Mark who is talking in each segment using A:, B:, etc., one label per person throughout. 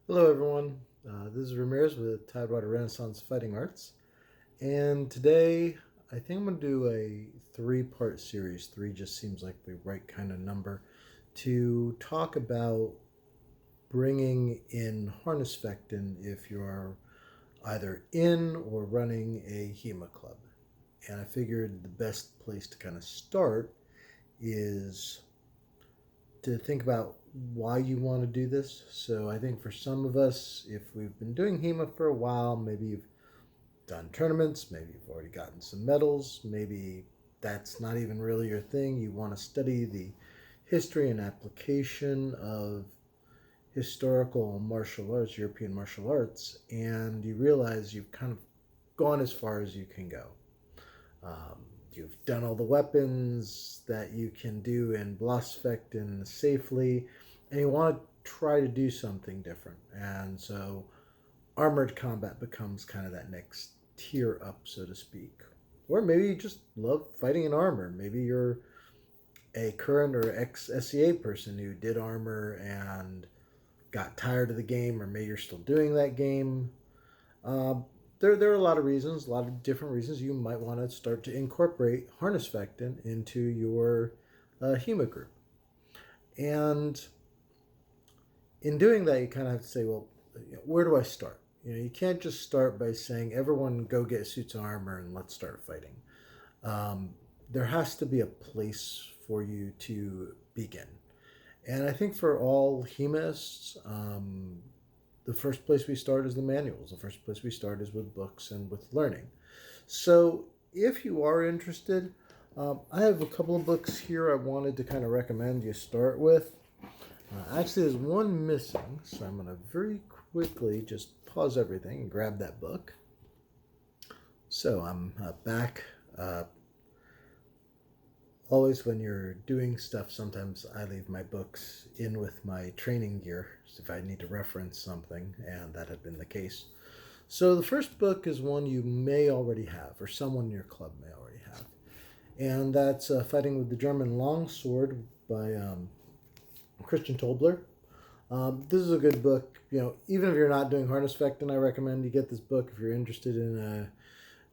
A: Hello, everyone. This is Ramirez with Tidewater Renaissance Fighting Arts, and today I think I'm going to do a three-part series. Three just seems like the right kind of number to talk about bringing in Harnischfechten if you're either in or running a HEMA club. And I figured the best place to kind of start is to think about why you want to do this. So I think for some of us, if we've been doing HEMA for a while, maybe you've done tournaments, maybe you've already gotten some medals, maybe that's not even really your thing. You want to study the history and application of historical martial arts, European martial arts, and you realize you've kind of gone as far as you can go. You've done all the weapons that you can do in Blossfechten safely, and you want to try to do something different. And so armored combat becomes kind of that next tier up, so to speak. Or maybe you just love fighting in armor. Maybe you're a current or ex SCA person who did armor and got tired of the game, or maybe you're still doing that game. Uh, there are a lot of reasons, a lot of different reasons you might want to start to incorporate Harnischfechten into your HEMA group. And in doing that, you kind of have to say, well, where do I start? You can't just start by saying, everyone go get suits of armor and let's start fighting. Um, there has to be a place for you to begin. And I think for all HEMAists, the first place we start is the manuals. The first place we start is with books and with learning. So if you are interested, I have a couple of books here I wanted to kind of recommend you start with. Actually, there's one missing, so I'm going to very quickly just pause everything and grab that book. So I'm back. Always when you're doing stuff, sometimes I leave my books in with my training gear if I need to reference something, and that had been the case. So the first book is one you may already have, or someone in your club may already have, and that's Fighting with the German Longsword by Christian Tobler. This is a good book. Even if you're not doing Harnischfechten, I recommend you get this book if you're interested in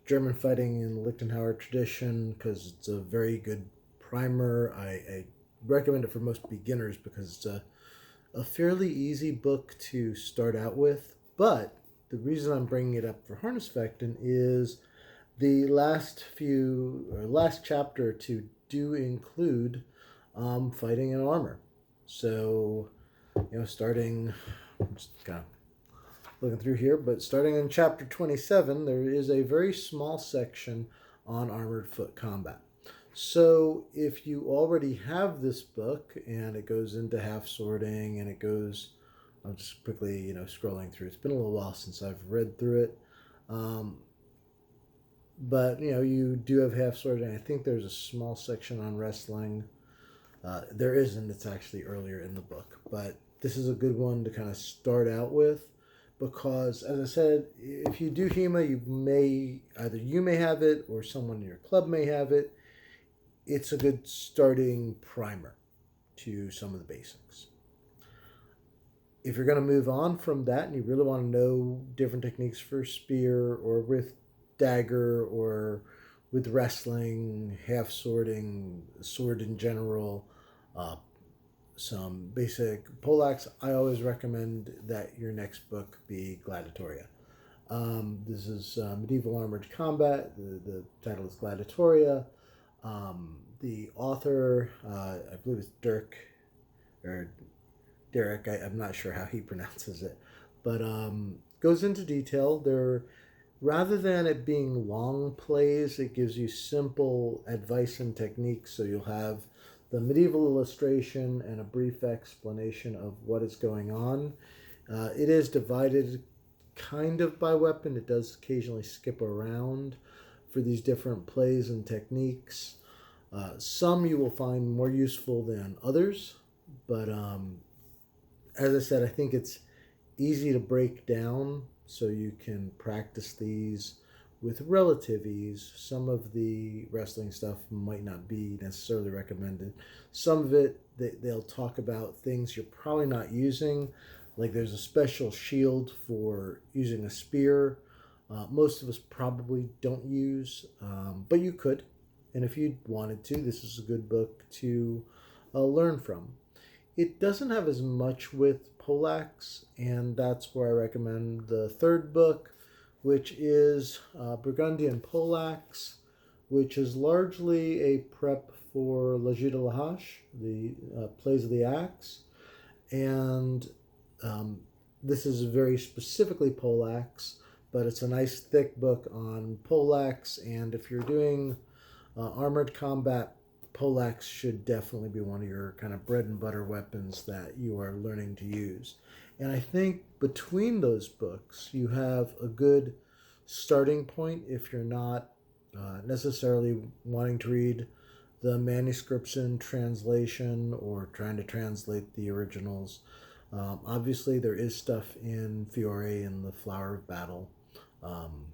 A: German fighting in the Lichtenauer tradition, because it's a very good primer. I recommend it for most beginners because it's a fairly easy book to start out with. But the reason I'm bringing it up for Harnischfechten is the last chapter or two do include fighting in armor. So, starting, I'm just kind of looking through here, but starting in chapter 27, there is a very small section on armored foot combat. So if you already have this book and it goes into half sorting and it goes, I'm just quickly, scrolling through. It's been a little while since I've read through it. But, you do have half sorting. I think there's a small section on wrestling. There isn't, it's actually earlier in the book. But this is a good one to kind of start out with because, as I said, if you do HEMA, you may have it or someone in your club may have it. It's a good starting primer to some of the basics. If you're going to move on from that and you really want to know different techniques for spear or with dagger or with wrestling, half sorting, sword in general, some basic poleaxe, I always recommend that your next book be Gladiatoria. This is Medieval Armored Combat. The title is Gladiatoria. The author, I believe it's Dirk, or Derek, I'm not sure how he pronounces it, but goes into detail. Rather than it being long plays, it gives you simple advice and techniques. So you'll have the medieval illustration and a brief explanation of what is going on. It is divided kind of by weapon. It does occasionally skip around for these different plays and techniques. Some you will find more useful than others, but as I said, I think it's easy to break down so you can practice these with relative ease. Some of the wrestling stuff might not be necessarily recommended. Some of it, they'll talk about things you're probably not using, Like there's a special shield for using a spear. Most of us probably don't use, but you could. And if you wanted to, this is a good book to learn from. It doesn't have as much with poleaxe, and that's where I recommend the third book, which is Burgundianpox, which is largely a prep for La Jeu de la Hache, the plays of the axe. And um, this is very specifically poleaxe, but it's a nice thick book on poleaxe. And if you're doing armored combat, poleaxe should definitely be one of your kind of bread and butter weapons that you are learning to use. And I think between those books, you have a good starting point if you're not necessarily wanting to read the manuscripts in translation or trying to translate the originals. Obviously, there is stuff in Fiore and the Flower of Battle. Um,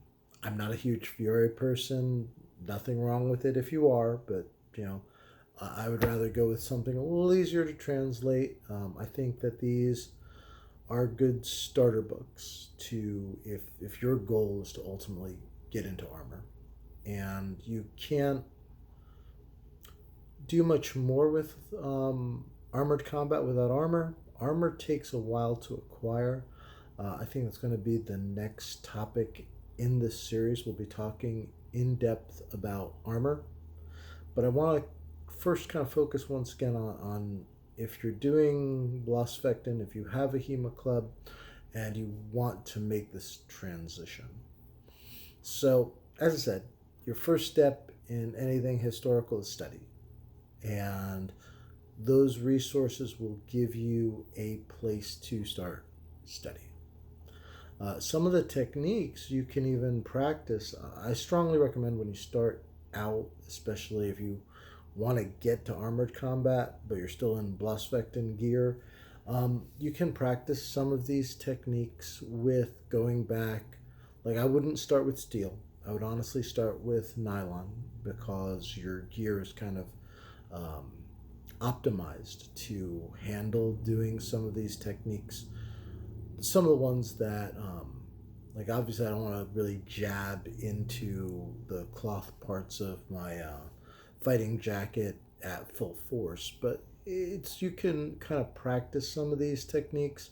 A: I'm not a huge Fiore person. Nothing wrong with it if you are, but you know, I would rather go with something a little easier to translate. I think that these are good starter books to if your goal is to ultimately get into armor, and you can't do much more with armored combat without armor. Armor takes a while to acquire. I think that's going to be the next topic in this series. We'll be talking in depth about armor, but I want to first kind of focus once again on if you're doing Blossfechten, if you have a HEMA club, and you want to make this transition. So, as I said, your first step in anything historical is study. And those resources will give you a place to start studying. Some of the techniques you can even practice. I strongly recommend when you start out, especially if you want to get to armored combat, but you're still in Blossfechten gear, you can practice some of these techniques with going back. Like, I wouldn't start with steel. I would honestly start with nylon because your gear is kind of um, optimized to handle doing some of these techniques. Some of the ones that, like obviously, I don't want to really jab into the cloth parts of my fighting jacket at full force, but it's you can kind of practice some of these techniques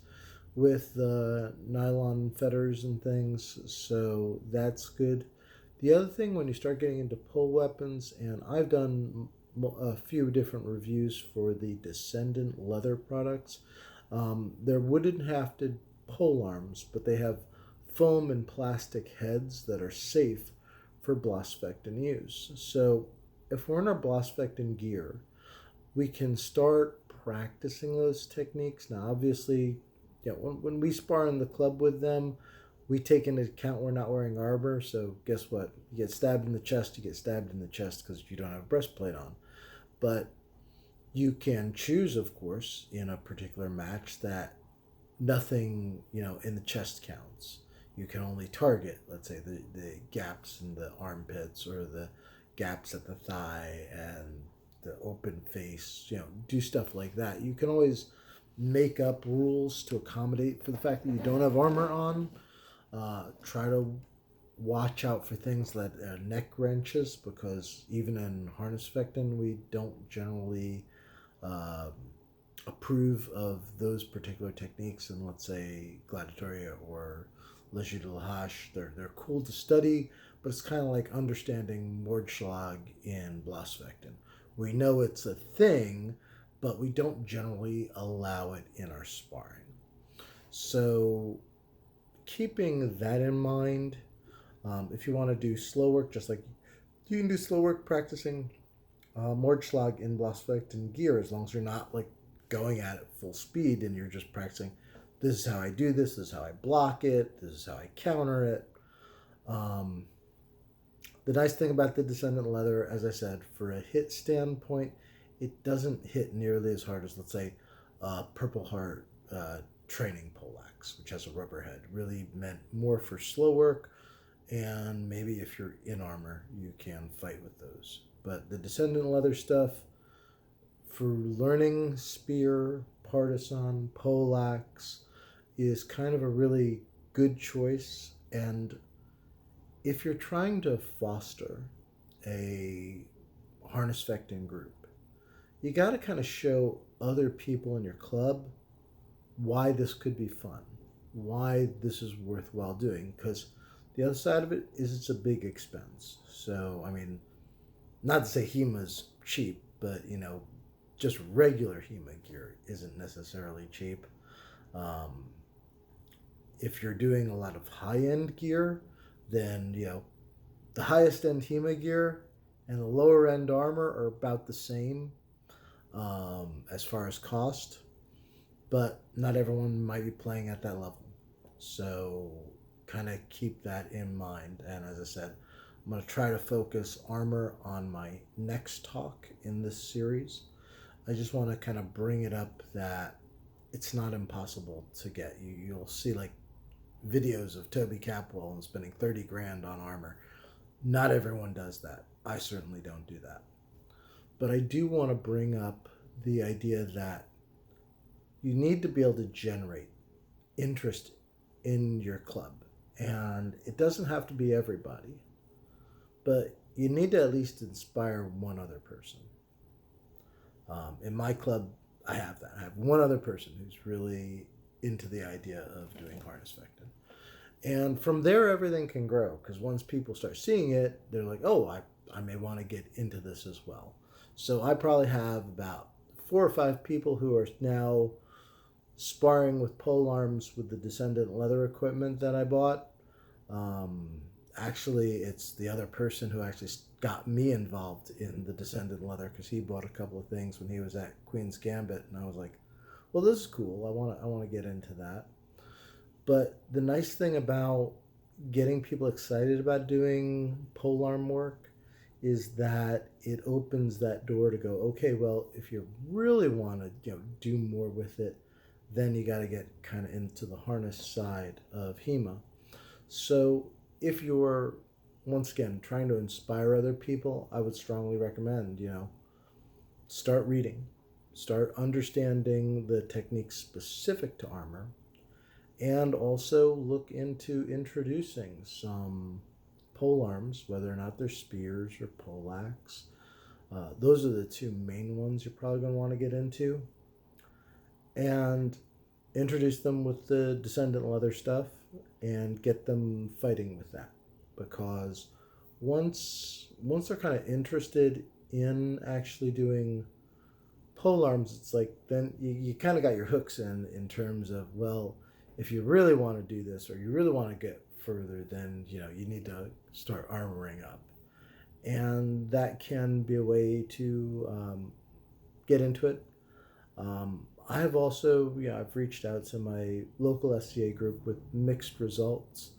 A: with the nylon fetters and things, so that's good. The other thing when you start getting into pull weapons, and I've done a few different reviews for the Descendant leather products. There wouldn't have to pole arms, but they have foam and plastic heads that are safe for Blossfechten use. So if we're in our Blossfechten gear, we can start practicing those techniques. Now, obviously, when we spar in the club with them, we take into account we're not wearing armor. So guess what? You get stabbed in the chest, you get stabbed in the chest because you don't have a breastplate on. But you can choose, of course, in a particular match that nothing, in the chest counts. You can only target, let's say, the gaps in the armpits or the gaps at the thigh and the open face, do stuff like that. You can always make up rules to accommodate for the fact that you don't have armor on. Try to watch out for things like neck wrenches, because even in Harnischfechten, we don't generally approve of those particular techniques. And let's say Gladiatoria or La Jeu de la Hache, they're cool to study, but it's kind of like understanding Mordschlag in Blossfechten. We know it's a thing, but we don't generally allow it in our sparring. So keeping that in mind, if you want to do slow work, just like you can do slow work practicing Mordschlag in Blossfechten gear, as long as you're not like going at it full speed and you're just practicing, this is how I do this is how I block it, this is how I counter it. The nice thing about the Descendant leather, as I said, for a hit standpoint, it doesn't hit nearly as hard as, let's say, Purple Heart training poleaxe, which has a rubber head. Really meant more for slow work, and maybe if you're in armor, you can fight with those. But the Descendant leather stuff, for learning spear, partisan, poleaxe, is kind of a really good choice. And if you're trying to foster a Harnischfecten group, you got to kind of show other people in your club why this could be fun, why this is worthwhile doing. Because the other side of it is it's a big expense. So, I mean, not to say HEMA's cheap, but just regular HEMA gear isn't necessarily cheap. Um, if you're doing a lot of high-end gear, then the highest end HEMA gear and the lower end armor are about the same as far as cost, but not everyone might be playing at that level. So kind of keep that in mind. And as I said, I'm going to try to focus armor on my next talk in this series. I just want to kind of bring it up that it's not impossible to get. You'll see like videos of Toby Capwell and spending 30 grand on armor. Not everyone does that. I certainly don't do that. But I do want to bring up the idea that you need to be able to generate interest in your club. And it doesn't have to be everybody, but you need to at least inspire one other person. In my club, I have that. I have one other person who's really into the idea of doing Harnischfechten. And from there, everything can grow, because once people start seeing it, they're like, oh, I may want to get into this as well. So I probably have about 4 or 5 people who are now sparring with pole arms with the Descendant leather equipment that I bought. Actually, it's the other person who actually got me involved in the Descendant leather, because he bought a couple of things when he was at Queen's Gambit, and I was like, well, this is cool. I want to get into that. But the nice thing about getting people excited about doing polearm work is that it opens that door to go, okay, well, if you really want to do more with it, then you got to get kind of into the harness side of HEMA. So if you're, once again, trying to inspire other people, I would strongly recommend, start reading, start understanding the techniques specific to armor, and also look into introducing some pole arms, whether or not they're spears or poleaxe. Those are the 2 main ones you're probably going to want to get into. And introduce them with the Descendant leather stuff and get them fighting with that. Because once they're kind of interested in actually doing pole arms, it's like then you kind of got your hooks in terms of, well, if you really want to do this or you really want to get further, then you need to start armoring up. And that can be a way to get into it. I have also, I've reached out to my local SCA group with mixed results.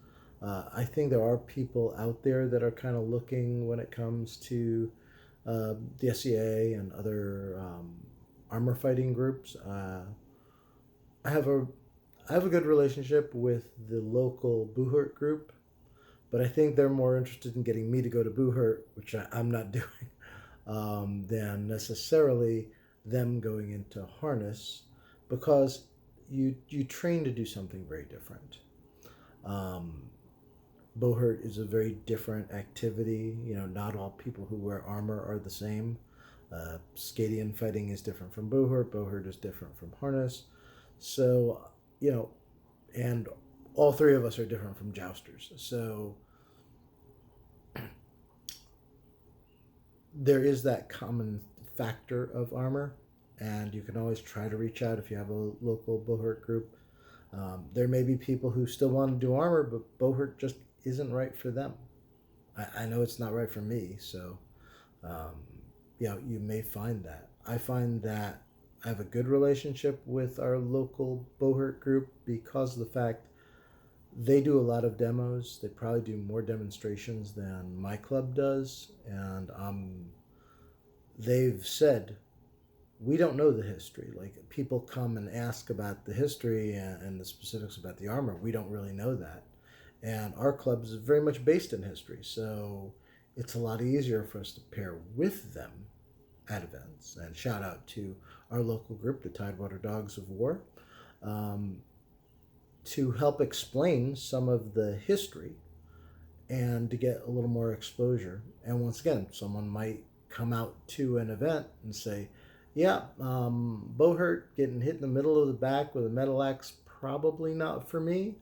A: I think there are people out there that are kind of looking when it comes to the SCA and other armor fighting groups. I have a good relationship with the local Buhurt group, but I think they're more interested in getting me to go to Buhurt, which I'm not doing, than necessarily them going into harness, because you train to do something very different. Bohurt is a very different activity. Not all people who wear armor are the same. Scadian fighting is different from Bohurt. Bohurt is different from harness. So, and all 3 of us are different from jousters. So there is that common factor of armor, and you can always try to reach out if you have a local Bohurt group. There may be people who still want to do armor, but Bohurt just isn't right for them. I know it's not right for me, so you may find that. I find that I have a good relationship with our local Bohurt group because of the fact they do a lot of demos. They probably do more demonstrations than my club does, and they've said, we don't know the history. Like, people come and ask about the history and the specifics about the armor. We don't really know that. And our club is very much based in history, so it's a lot easier for us to pair with them at events. And shout out to our local group, the Tidewater Dogs of War. to help explain some of the history and to get a little more exposure. And once again, someone might come out to an event and say, yeah, bow hurt, getting hit in the middle of the back with a metal axe, probably not for me.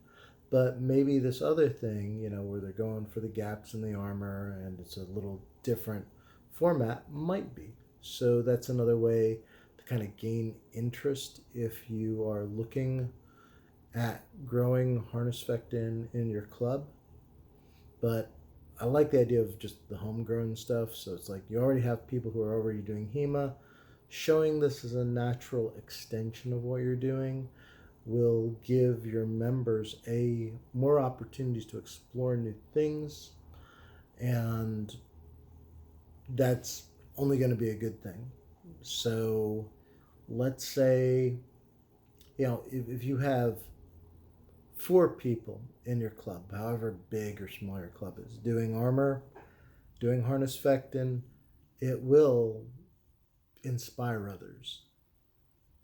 A: But maybe this other thing, where they're going for the gaps in the armor and it's a little different format, might be. So that's another way to kind of gain interest if you are looking at growing Harnischfechten in your club. But I like the idea of just the homegrown stuff. So it's like you already have people who are already doing HEMA. Showing this as a natural extension of what you're doing will give your members more opportunities to explore new things, and that's only going to be a good thing. So let's say, if you have 4 people in your club, however big or small your club is, doing armor, doing Harnischfechten, it will inspire others.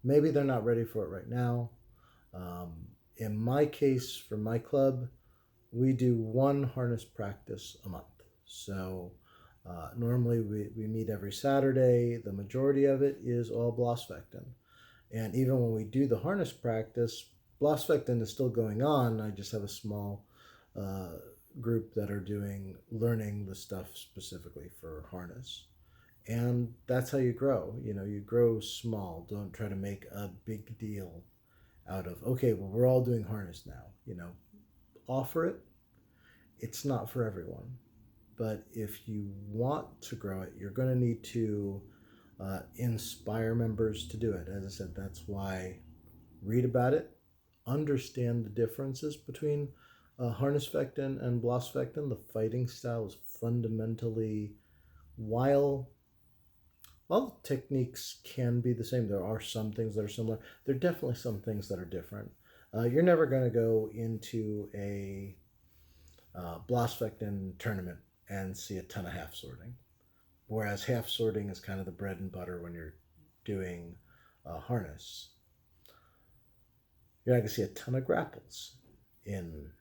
A: Maybe they're not ready for it right now. In my case, for my club, we do 1 harness practice a month. So normally we meet every Saturday. The majority of it is all Blossfechten. And even when we do the harness practice, Blossfechten is still going on. I just have a small group that are learning the stuff specifically for harness. And that's how you grow. You grow small. Don't try to make a big deal out of, okay, well, we're all doing harness now. Offer it. It's not for everyone. But if you want to grow it, you're going to need to inspire members to do it. As I said, that's why read about it, understand the differences between Harnischfechten and Blossfechten. The fighting style is fundamentally, while techniques can be the same, there are some things that are similar. There are definitely some things that are different. You're never going to go into a Blossfechten tournament and see a ton of half sorting, whereas half sorting is kind of the bread and butter when you're doing harness. You're not going to see a ton of grapples in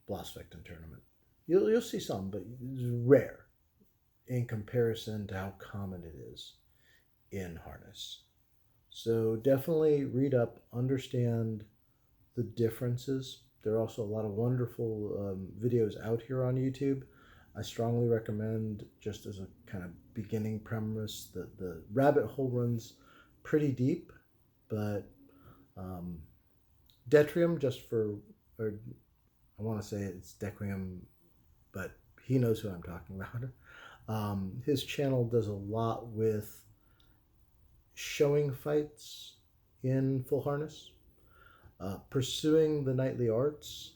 A: Blossfechten tournament. You'll see some, but it's rare in comparison to how common it is in harness. So definitely read up, understand the differences. There are also a lot of wonderful videos out here on YouTube. I strongly recommend, just as a kind of beginning premise, that the rabbit hole runs pretty deep, but Detrium, or I want to say it's Decrium, but he knows who I'm talking about. His channel does a lot with showing fights in full harness, pursuing the knightly arts.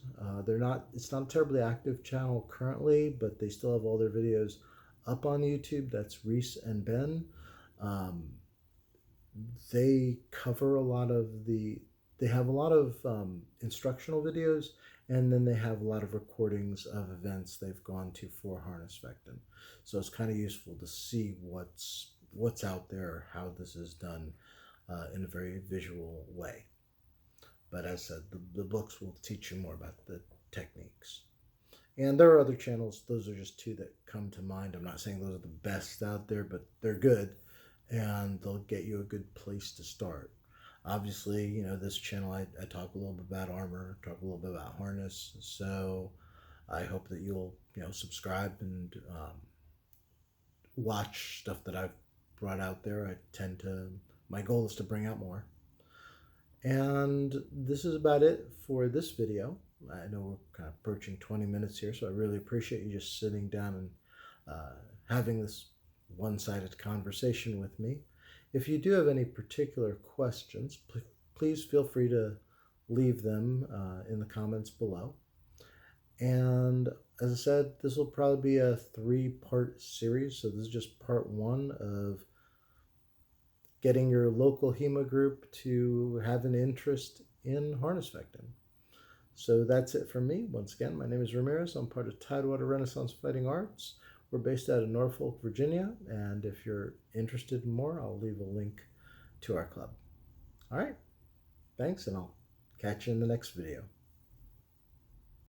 A: It's not a terribly active channel currently, but they still have all their videos up on YouTube. That's Reese and Ben. They cover they have a lot of instructional videos, and then they have a lot of recordings of events they've gone to for Harnischfechten. So it's kind of useful to see what's out there, how this is done in a very visual way. But as I said, the books will teach you more about the techniques. And there are other channels. Those are just 2 that come to mind. I'm not saying those are the best out there, but they're good, and they'll get you a good place to start. Obviously, this channel, I talk a little bit about armor, talk a little bit about harness. So I hope that you'll, subscribe and watch stuff that I've brought out there. My goal is to bring out more. And this is about it for this video. I know we're kind of approaching 20 minutes here, so I really appreciate you just sitting down and having this one-sided conversation with me. If you do have any particular questions, please feel free to leave them in the comments below. And as I said, this will probably be a 3-part series. So this is just part 1 of getting your local HEMA group to have an interest in Harnischfechten. So that's it from me. Once again, my name is Ramirez. I'm part of Tidewater Renaissance Fighting Arts. We're based out of Norfolk, Virginia, and if you're interested in more, I'll leave a link to our club. All right, thanks, and I'll catch you in the next video.